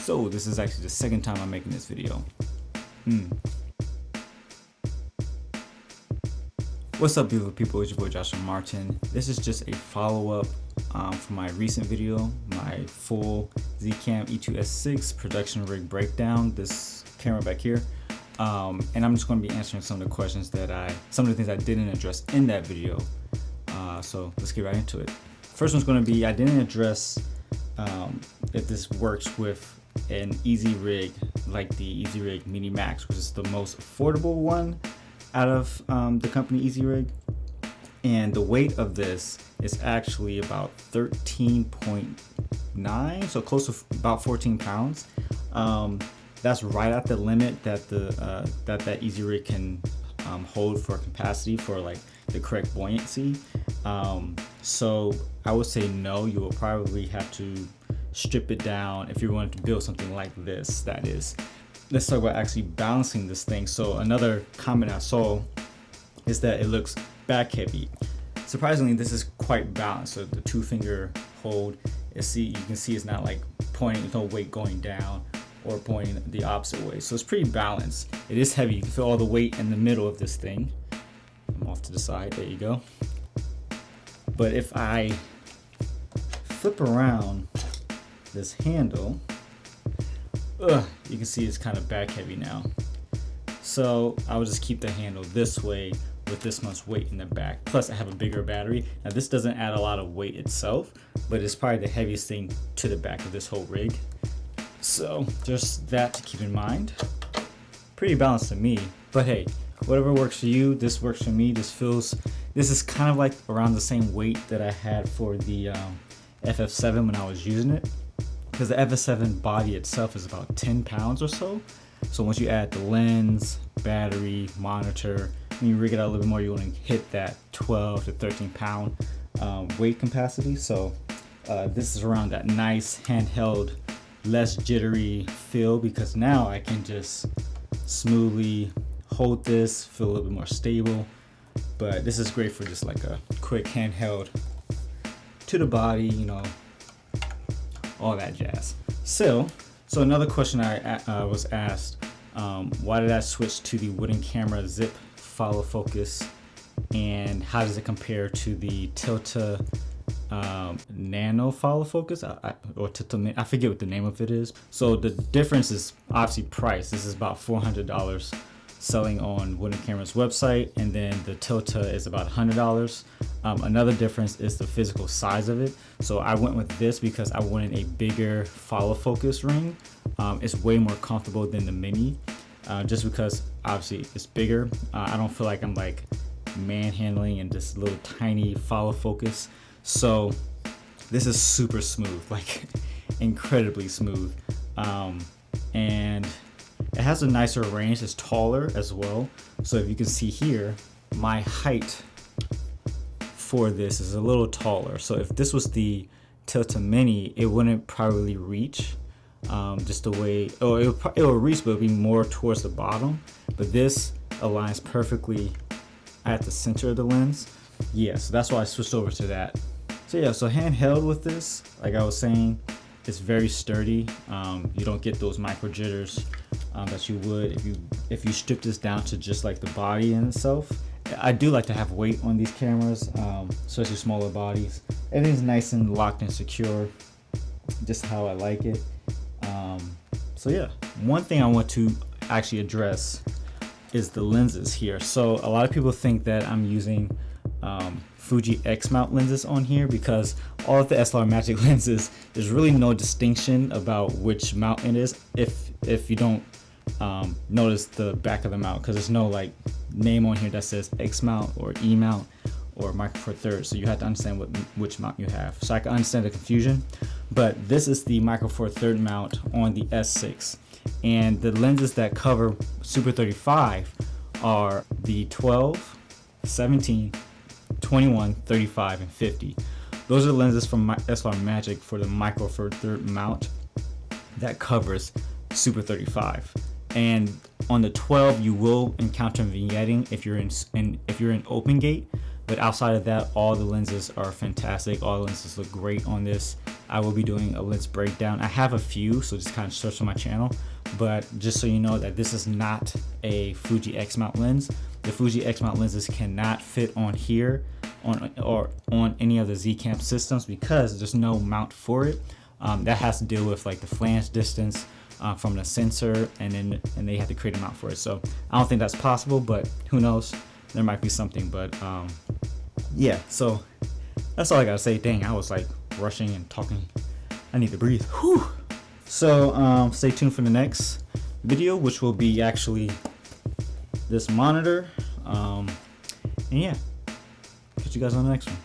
So this is actually the second time I'm making this video. What's up, beautiful people? It's your boy Joshua Martin. This is just a follow-up from my recent video, my full Zcam E2S6 production rig breakdown, this camera back here. And I'm just going to be answering some of the questions that some of the things I didn't address in that video. So let's get right into it. First one's going to be, I didn't address if this works with an Easy Rig like the Easy Rig Mini Max, which is the most affordable one out of the company Easy Rig. And the weight of this is actually about 13.9, so close to about 14 pounds. That's right at the limit that that Easy Rig can hold for capacity for like the correct buoyancy. So I would say no, you will probably have to strip it down if you want to build something like this. That is, let's talk about actually balancing this thing. So another comment I saw is that it looks back heavy. Surprisingly, this is quite balanced. So the 2-finger hold, you can see it's not like pointing, no weight going down or pointing the opposite way. So it's pretty balanced. It is heavy. You can feel all the weight in the middle of this thing. I'm off to the side, there you go. But if I flip around this handle, you can see it's kind of back heavy now. So I will just keep the handle this way with this much weight in the back. Plus I have a bigger battery. Now this doesn't add a lot of weight itself, but it's probably the heaviest thing to the back of this whole rig. So just that to keep in mind. Pretty balanced to me, but hey, whatever works for you, this works for me. This is kind of like around the same weight that I had for the FF7 when I was using it, because the FF7 body itself is about 10 pounds or so. So once you add the lens, battery, monitor, when you rig it out a little bit more, you want to hit that 12 to 13 pound weight capacity. So this is around that nice handheld, less jittery feel, because now I can just smoothly hold this, feel a little bit more stable. But this is great for just like a quick handheld to the body, you know, all that jazz. So another question I was asked, why did I switch to the wooden camera zip follow focus, and how does it compare to the Tilta Nano follow focus, or Tilta, I forget what the name of it is. So the difference is obviously price. This is about $400 selling on Wooden Camera's website, and then the Tilta is about $100. Another difference is the physical size of it. So I went with this because I wanted a bigger follow focus ring. It's way more comfortable than the Mini, just because obviously it's bigger. I don't feel like I'm like manhandling in this little tiny follow focus. So this is super smooth, like incredibly smooth, and it has a nicer range. It's taller as well. So if you can see here, my height for this is a little taller. So if this was the Tilta Mini, it wouldn't probably reach just the way, it will reach, but it'll be more towards the bottom. But this aligns perfectly at the center of the lens. Yeah, so that's why I switched over to that. So yeah, so handheld with this, like I was saying, it's very sturdy. You don't get those micro jitters that you would if you strip this down to just like the body in itself. I do like to have weight on these cameras, especially smaller bodies. Everything's nice and locked and secure, just how I like it. So yeah, one thing I want to actually address is the lenses here. So a lot of people think that I'm using Fuji X mount lenses on here, because all of the SLR Magic lenses, there's really no distinction about which mount it is if you don't notice the back of the mount, because there's no like name on here that says X mount or E mount or Micro Four Thirds. So you have to understand which mount you have. So I can understand the confusion, but this is the Micro Four Thirds mount on the S6, and the lenses that cover Super 35 are the 12, 17, 21, 35, and 50. Those are the lenses from SLR Magic for the Micro Four Thirds mount that covers Super 35. And on the 12, you will encounter vignetting if you're in open gate, But outside of that, all the lenses are fantastic. All the lenses look great on this. I will be doing a lens breakdown. I have a few, so just kind of search on my channel. But just so you know that this is not a Fuji X mount lens. The Fuji X mount lenses cannot fit on here or on any of the Z Cam systems because there's no mount for it. That has to deal with like the flange distance from the sensor, and they have to create a mount for it. So I don't think that's possible, but who knows? There might be something. But yeah, so that's all I gotta say. Dang, I was like rushing and talking. I need to breathe. Whew. So stay tuned for the next video, which will be actually this monitor. And yeah, catch you guys on the next one.